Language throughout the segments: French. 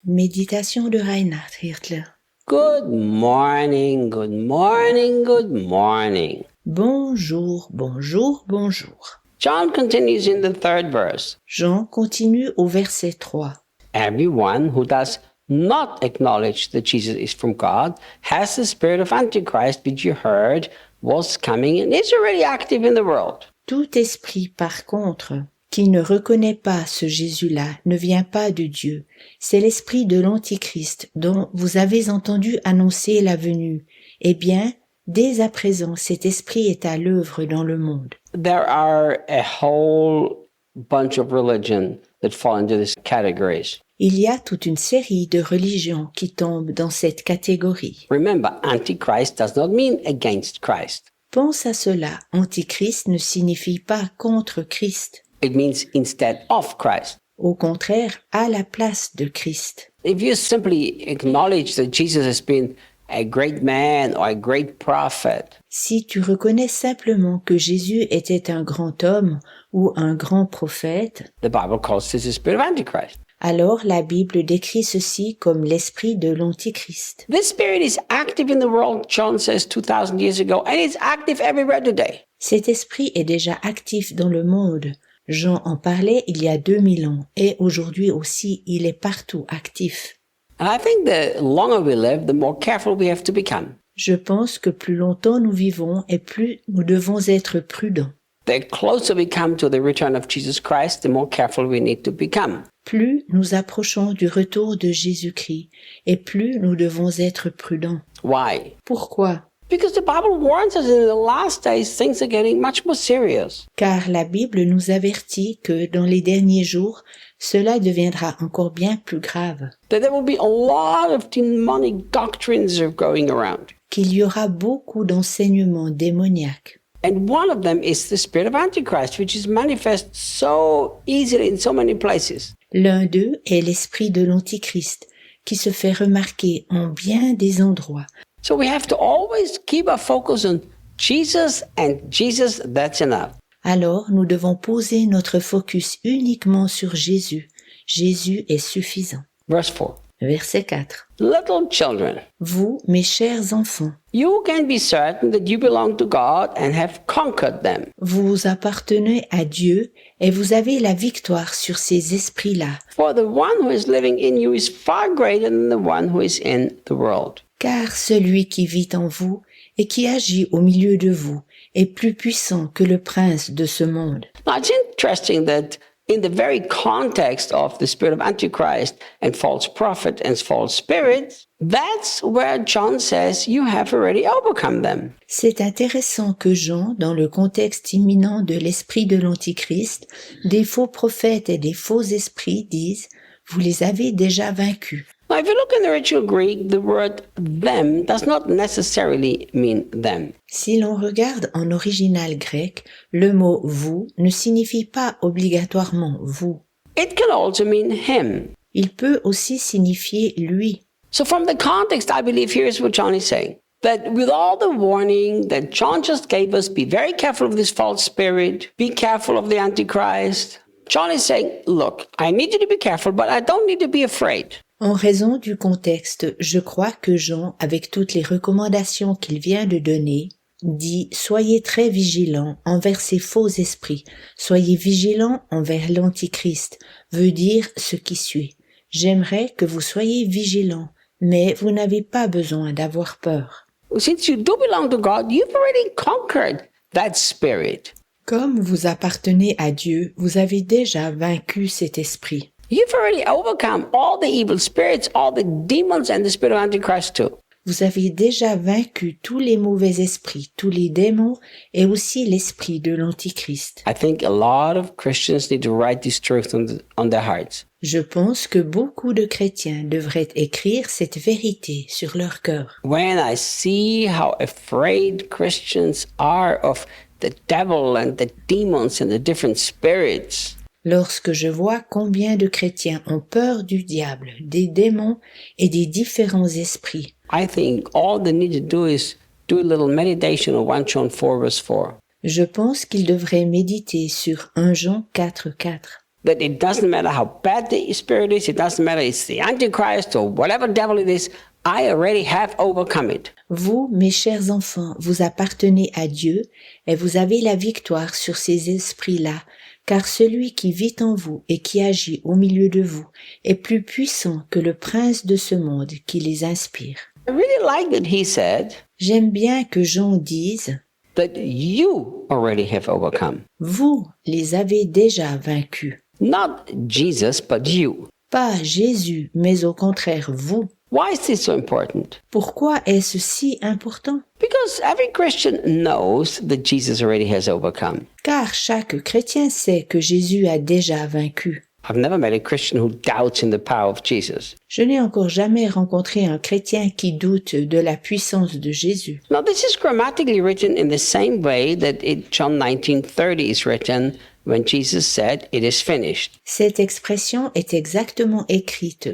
Méditation de Reinhard Hirtler. Good morning, good morning, good morning. Bonjour, bonjour, bonjour. John continues in the third verse. Jean continue au verset 3. Everyone who does not acknowledge that Jesus is from God has the spirit of Antichrist, which you heard was coming and is already active in the world. Tout esprit, par contre, qui ne reconnaît pas ce Jésus-là ne vient pas de Dieu. C'est l'esprit de l'Antichrist dont vous avez entendu annoncer la venue. Eh bien, dès à présent, cet esprit est à l'œuvre dans le monde. There are a whole bunch of religion that fall into these categories. Il y a toute une série de religions qui tombent dans cette catégorie. Remember, Antichrist does not mean against Christ. Pense à cela, Antichrist ne signifie pas contre Christ. It means instead of Christ. Au contraire, à la place de Christ. If you simply acknowledge that Jesus has been a great man or a great prophet, Si tu reconnais simplement que Jésus était un grand homme ou un grand prophète, the Bible calls this the spirit of Antichrist. alors la Bible décrit ceci comme l'esprit de l'Antichrist. This spirit is active in the world, John says 2,000 years ago, and it's active everywhere today. Cet esprit est déjà actif dans le monde. Jean en parlait il y a 2000 ans et aujourd'hui aussi il est partout actif. And I think the longer we live, the more careful we have to become. Je pense que plus longtemps nous vivons et plus nous devons être prudents. The closer we come to the return of Jesus Christ, the more careful we need to become. Plus nous approchons du retour de Jésus-Christ et plus nous devons être prudents. Why? Pourquoi? Because the Bible warns us in the last days things are getting much more serious. Car la Bible nous avertit que dans les derniers jours, cela deviendra encore bien plus grave, That there will be a lot of demonic doctrines are going around. qu'il y aura beaucoup d'enseignements démoniaques. And one of them is the spirit of Antichrist, which is manifest so easily in so many places. L'un d'eux est l'esprit de l'Antichrist, qui se fait remarquer en bien des endroits. So we have to always keep our focus on Jesus, and Jesus, that's enough. Alors nous devons poser notre focus uniquement sur Jésus. Jésus est suffisant. Verse 4. Verset 4. Little children, Vous, mes chers enfants, you can be certain that you belong to God and have conquered them. vous appartenez à Dieu et vous avez la victoire sur ces esprits-là. For the one who is living in you is far greater than the one who is in the world. Car celui qui vit en vous et qui agit au milieu de vous est plus puissant que le prince de ce monde. Now it's interesting that in the very context of the spirit of Antichrist and false prophet and false spirits, that's where John says you have already overcome them. C'est intéressant que Jean, dans le contexte imminent de l'esprit de l'Antichrist, des faux prophètes et des faux esprits disent « Vous les avez déjà vaincus ». Now, if you look in the original Greek, the word them does not necessarily mean them. Si l'on regarde en original grec, le mot « vous » ne signifie pas obligatoirement « vous ». It can also mean him. Il peut aussi signifier « lui ». So from the context, I believe here's what John is saying. That with all the warning that John just gave us, be very careful of this false spirit, be careful of the Antichrist. John is saying, look, I need you to be careful, but I don't need to be afraid. En raison du contexte, je crois que Jean, avec toutes les recommandations qu'il vient de donner, dit « Soyez très vigilants envers ces faux esprits, soyez vigilants envers l'Antichrist » veut dire ce qui suit. J'aimerais que vous soyez vigilants, mais vous n'avez pas besoin d'avoir peur. Since you do belong to God, you've already conquered that spirit. Comme vous appartenez à Dieu, vous avez déjà vaincu cet esprit. You've already overcome all the evil spirits, all the demons, and the spirit of Antichrist too. Vous avez déjà vaincu tous les mauvais esprits, tous les démons et aussi l'esprit de l'Antichrist. I think a lot of Christians need to write this truth on their hearts. Je pense que beaucoup de chrétiens devraient écrire cette vérité sur leur cœur. When I see how afraid Christians are of the devil and the demons and the different spirits, Lorsque je vois combien de chrétiens ont peur du diable, des démons et des différents esprits, I think all they need to do is do a little meditation on 1 John 4 verse 4. je pense qu'ils devraient méditer sur 1 Jean 4,4. that it doesn't matter how bad the spirit is, it doesn't matter it's the Antichrist or whatever devil it is, I already have overcome it. Vous, mes chers enfants, vous appartenez à Dieu et vous avez la victoire sur ces esprits-là, car celui qui vit en vous et qui agit au milieu de vous est plus puissant que le prince de ce monde qui les inspire. I really like that he said J'aime bien que Jean dise that you already have overcome. vous les avez déjà vaincus. Not Jesus, but you. Pas Jésus, mais au contraire vous. Why is this so important? Pourquoi est-ce si important? Because every Christian knows that Jesus already has overcome. Car chaque chrétien sait que Jésus a déjà vaincu. I've never met a Christian who doubts in the power of Jesus. Je n'ai encore jamais rencontré un chrétien qui doute de la puissance de Jésus. Now, this is grammatically written in the same way that in John 19:30 is written when Jesus said, "It is finished." Cette expression est exactement écrite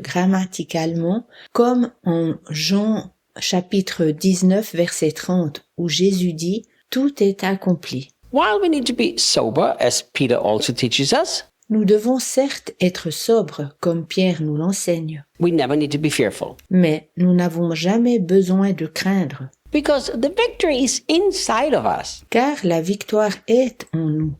grammaticalement comme en Jean chapitre 19 verset 30 où Jésus dit « Tout est accompli ». While we need to be sober, as Peter also teaches us, Nous devons certes être sobres comme Pierre nous l'enseigne, we never need to be fearful. mais nous n'avons jamais besoin de craindre, Because the victory is inside of us. car la victoire est en nous.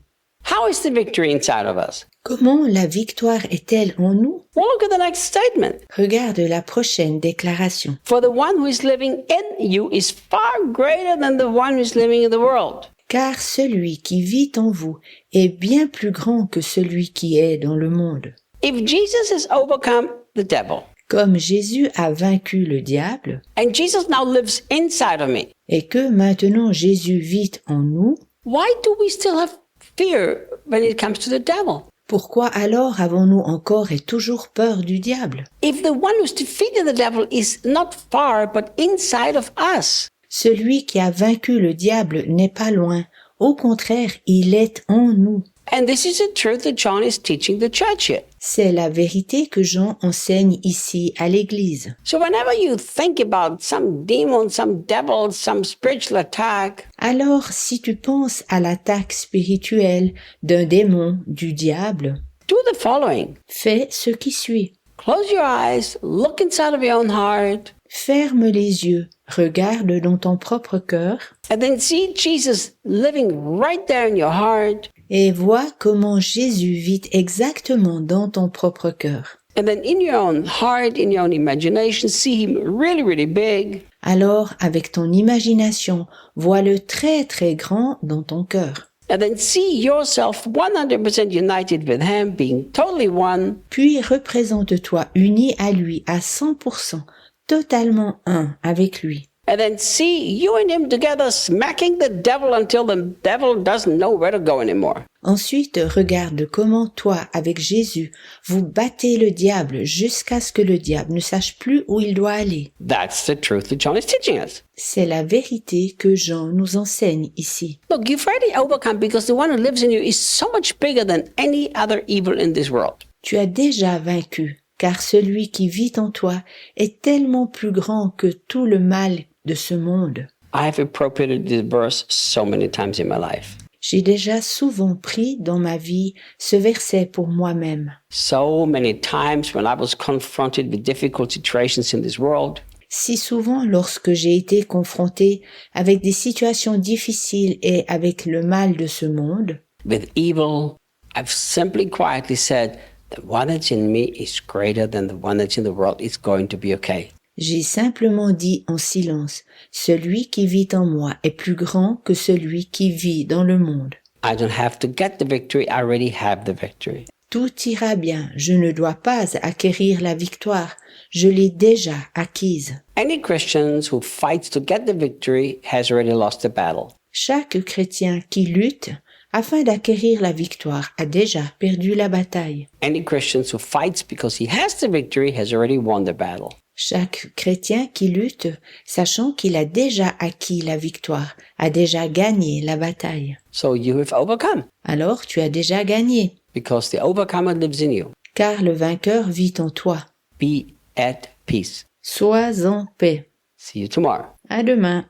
How is the victory inside of us? Comment la victoire est-elle en nous? Well, look at the next statement. Regarde la prochaine déclaration. For the one who is living in you is far greater than the one who is living in the world. Car celui qui vit en vous est bien plus grand que celui qui est dans le monde. If Jesus has overcome the devil, Comme Jésus a vaincu le diable, and Jesus now lives inside of me, et que maintenant Jésus vit en nous, why do we still have fear when it comes to the devil? pourquoi alors avons-nous encore et toujours peur du diable? If the one who's defeated the devil is not far but inside of us, Celui qui a vaincu le diable n'est pas loin, au contraire, il est en nous. and this is the truth that John is teaching the church here. C'est la vérité que Jean enseigne ici à l'Église. So whenever you think about some demon, some devil, some spiritual attack, Alors, si tu penses à l'attaque spirituelle d'un démon, du diable, do the following. fais ce qui suit. Close your eyes, look inside of your own heart, Ferme les yeux, regarde dans ton propre cœur and then see Jesus living right there in your heart. et vois comment Jésus vit exactement dans ton propre cœur. And then in your own heart, in your own imagination, see him really, really big. Alors, avec ton imagination, vois-le très très grand dans ton cœur. And then see yourself 100% united with him, being totally one. Puis représente-toi uni à lui à 100%, totalement un avec lui. And then see you and him together smacking the devil until the devil doesn't know where to go anymore. Ensuite, regarde comment toi, avec Jésus, vous battez le diable jusqu'à ce que le diable ne sache plus où il doit aller. That's the truth that John is teaching us. C'est la vérité que Jean nous enseigne ici. Look, you've already overcome because the one who lives in you is so much bigger than any other evil in this world. Tu as déjà vaincu, car celui qui vit en toi est tellement plus grand que tout le mal de ce monde. I have appropriated this verse so many times in my life. J'ai déjà souvent pris dans ma vie ce verset pour moi-même. So many times when I was confronted with difficult situations in this world, Si souvent lorsque j'ai été confronté avec des situations difficiles et avec le mal de ce monde, with evil, I've simply quietly said, the one that's in me is greater than the one that's in the world. It's going to be okay. j'ai simplement dit en silence, celui qui vit en moi est plus grand que celui qui vit dans le monde. I don't have to get the victory. I already have the victory. Tout ira bien, je ne dois pas acquérir la victoire, je l'ai déjà acquise. Any Christians who fights to get the victory has already lost the battle. Chaque chrétien qui lutte afin d'acquérir la victoire a déjà perdu la bataille. Any Christians who fights because he has the victory has already won the battle. Chaque chrétien qui lutte, sachant qu'il a déjà acquis la victoire, a déjà gagné la bataille. So you have overcome Alors tu as déjà gagné, because the overcomer lives in you. car le vainqueur vit en toi. Be at peace. Sois en paix. See you tomorrow. À demain.